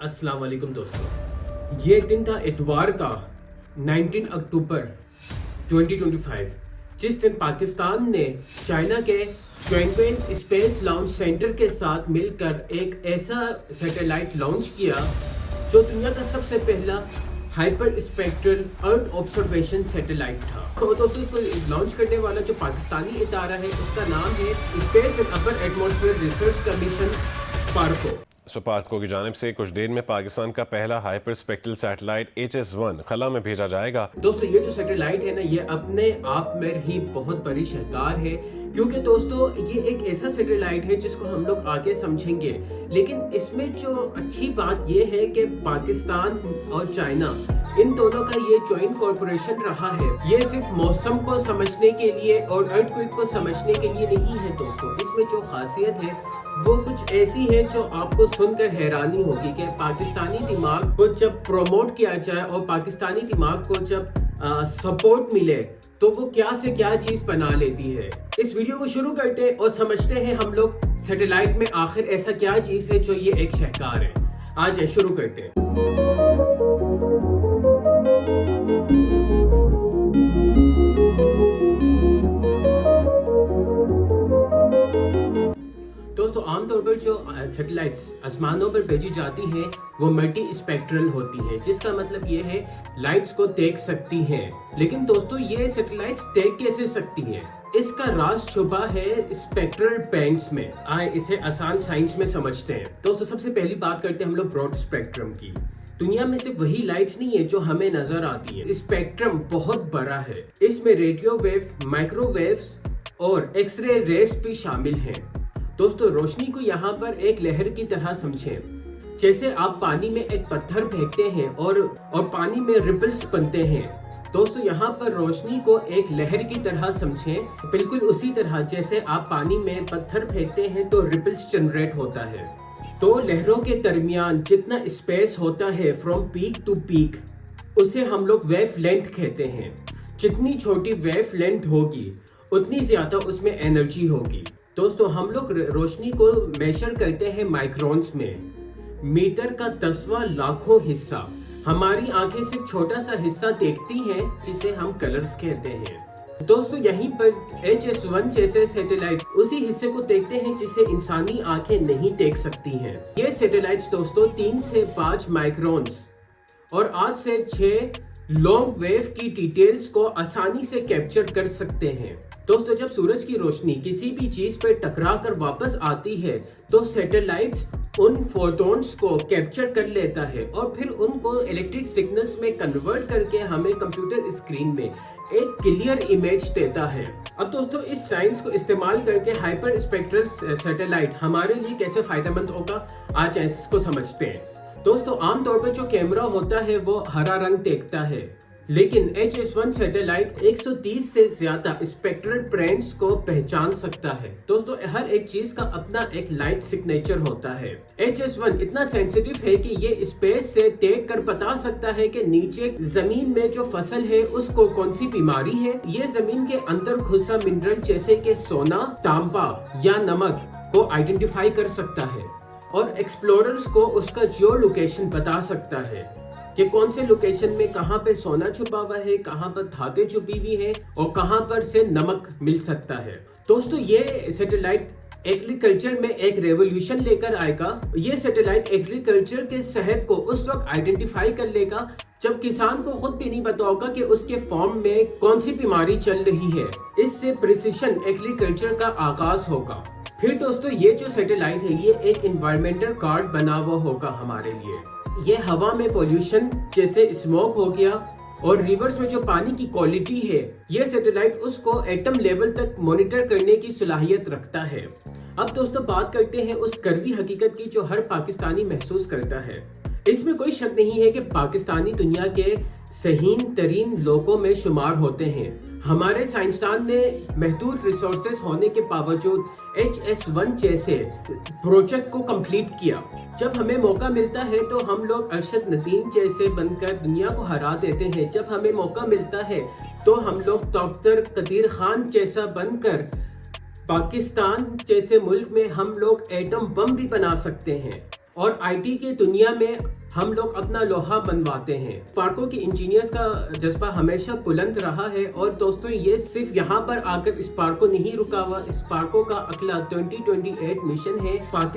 अस्सलाम वालेकुम दोस्तों, ये दिन था इतवार का 19 अक्टूबर 2025, जिस दिन पाकिस्तान ने चाइना के ट्वेंगवेन स्पेस लॉन्च सेंटर के साथ मिलकर एक ऐसा सैटेलाइट लॉन्च किया जो दुनिया का सबसे पहला hyper spectral earth observation satellite था। तो दोस्तों, इसको लॉन्च करने वाला जो पाकिस्तानी इदारा है उसका नाम है space and upper atmosphere research commission Sparco. SUPARCO की जानिब से कुछ देर में पाकिस्तान का पहला हाइपर स्पेक्ट्रल सैटेलाइट HS-1 खला में भेजा जाएगा। दोस्तों, ये जो सैटेलाइट है ना, ये अपने आप में ही बहुत बड़ी शाहकार है, क्योंकि दोस्तों ये एक ऐसा सैटेलाइट है जिसको हम लोग आगे समझेंगे। लेकिन इसमें जो अच्छी बात ये है कि पाकिस्तान और चाइना इन दोनों का ये जॉइंट कॉर्पोरेशन रहा है। ये सिर्फ मौसम को समझने के लिए और अर्थक्वेक को समझने के लिए नहीं है दोस्तों। इसमें जो खासियत है वो कुछ ऐसी है जो आपको सुनकर हैरानी होगी कि पाकिस्तानी दिमाग को जब प्रमोट किया जाए और पाकिस्तानी दिमाग को जब सपोर्ट मिले तो वो क्या से क्या चीज बना लेती है। इस वीडियो को शुरू करते हैं और समझते हैं हम लोग सैटेलाइट में आखिर ऐसा क्या चीज है जो ये एक शाहकार है। आज शुरू करते हैं। दोस्तों, आमतौर पर जो सैटेलाइट्स आसमानों पर भेजी जाती हैं वो मल्टी स्पेक्ट्रल होती हैं, जिसका मतलब ये है लाइट्स को देख सकती हैं। लेकिन दोस्तों, ये सैटेलाइट्स देख कैसे सकती हैं? इसका राज छुपा है स्पेक्ट्रल बैंड्स में। आए इसे आसान साइंस में समझते हैं। दोस्तों, सबसे पहली बात करते हैं हम लोग ब्रॉड स्पेक्ट्रम की। दुनिया में सिर्फ वही लाइट्स नहीं है जो हमें नजर आती है। स्पेक्ट्रम बहुत बड़ा है। इसमें रेडियो वेव, माइक्रोवेव्स और एक्सरे रेस भी शामिल हैं। दोस्तों, रोशनी को यहाँ पर एक लहर की तरह समझें। जैसे आप पानी में एक पत्थर फेंकते हैं और पानी में रिपल्स बनते हैं। दोस्तों, यहाँ पर रोशनी को एक लहर की तरह समझें। बिल्कुल उसी तरह जैसे आप पानी में पत्थर फेंकते हैं तो रिपल्स जनरेट होता है। तो लहरों के दरमियान जितना स्पेस होता है फ्रॉम पीक टू पीक, उसे हम लोग वेव लेंथ कहते हैं। जितनी छोटी वेव लेंथ होगी उतनी ज्यादा उसमें एनर्जी होगी। दोस्तों, हम लोग रोशनी को मेजर करते हैं माइक्रोन्स में। मीटर का 10वां लाखों हिस्सा। हमारी आंखें सिर्फ छोटा सा हिस्सा देखती हैं जिसे हम कलर्स कहते हैं। दोस्तों, यहीं पर HS-1 जैसे सैटेलाइट उसी हिस्से को देखते हैं जिसे इंसानी आंखें नहीं देख सकती हैं। ये सैटेलाइट्स दोस्तों 3 से 5 माइक्रोन्स और 8 से 6 लॉन्ग वेव की डिटेल्स को आसानी से कैप्चर कर सकते हैं। दोस्तों, जब सूरज की रोशनी किसी भी चीज पर टकरा कर वापस आती है तो सैटेलाइट्स उन फोटॉन्स को कैप्चर कर लेता है और फिर उनको इलेक्ट्रिक सिग्नल्स में कन्वर्ट करके हमें कंप्यूटर स्क्रीन में एक क्लियर इमेज देता है। अब दोस्तों, इस साइंस को इस्तेमाल करके हाइपर स्पेक्ट्रल सैटेलाइट हमारे लिए कैसे फायदेमंद होगा, आज इसको समझते हैं। दोस्तों, आमतौर पर जो कैमरा होता है वो हरा रंग देखता है, लेकिन HS-1 सैटेलाइट 130 से ज्यादा स्पेक्ट्रल बैंड्स को पहचान सकता है। दोस्तों, हर एक चीज का अपना एक लाइट सिग्नेचर होता है। HS-1 इतना सेंसिटिव है कि ये स्पेस से देख कर बता सकता है कि नीचे जमीन में जो फसल है उसको कौन सी बीमारी है। ये जमीन के अंदर घुसा मिनरल जैसे कि सोना, तांबा या नमक को आइडेंटिफाई कर सकता है और एक्सप्लोरर्स को उसका जियो लोकेशन बता सकता है कि कौन से लोकेशन में कहां पे सोना छुपा हुआ है, कहां पर धातें छुपी हुई है और कहां पर से नमक मिल सकता है। दोस्तों, ये सैटेलाइट एग्रीकल्चर में एक रेवोल्यूशन लेकर आएगा। ये सैटेलाइट एग्रीकल्चर के सेहत को उस वक्त आइडेंटिफाई कर लेगा जब किसान को खुद भी नहीं पता होगा कि उसके फार्म में कौन सी बीमारी चल रही है। इससे प्रिसिशन एग्रीकल्चर का आगाज होगा। फिर दोस्तों, ये जो सैटेलाइट है ये एक एनवायरमेंटल कार्ड बना हुआ होगा हमारे लिए। ये हवा में पोल्यूशन जैसे स्मोक हो गया और रिवर्स में जो पानी की क्वालिटी है, ये सैटेलाइट उसको एटम लेवल तक मॉनिटर करने की सलाहियत रखता है। अब दोस्तों, बात करते हैं उस कड़वी हकीकत की जो हर पाकिस्तानी महसूस करता है। इसमें कोई शक नहीं है कि पाकिस्तानी दुनिया के सहीन तरीन लोगों में शुमार होते हैं। हमारे साइंसदान ने महदूद रिसोर्सेस होने के बावजूद HS-1 जैसे प्रोजेक्ट को कंप्लीट किया। जब हमें मौका मिलता है तो हम लोग अरशद नदीम जैसे बनकर दुनिया को हरा देते हैं। जब हमें मौका मिलता है तो हम लोग डॉक्टर कदीर खान जैसा बनकर पाकिस्तान जैसे मुल्क में हम लोग एटम बम भी बना सकते हैं। और आईटी के दुनिया में हम लोग अपना लोहा मनवाते हैं। स्पार्को के इंजीनियर्स का जज्बा हमेशा बुलंद रहा है और दोस्तों ये सिर्फ यहाँ पर आकर स्पार्को नहीं रुका हुआ। स्पार्को का अगला 2028 मिशन है पाकिस्तान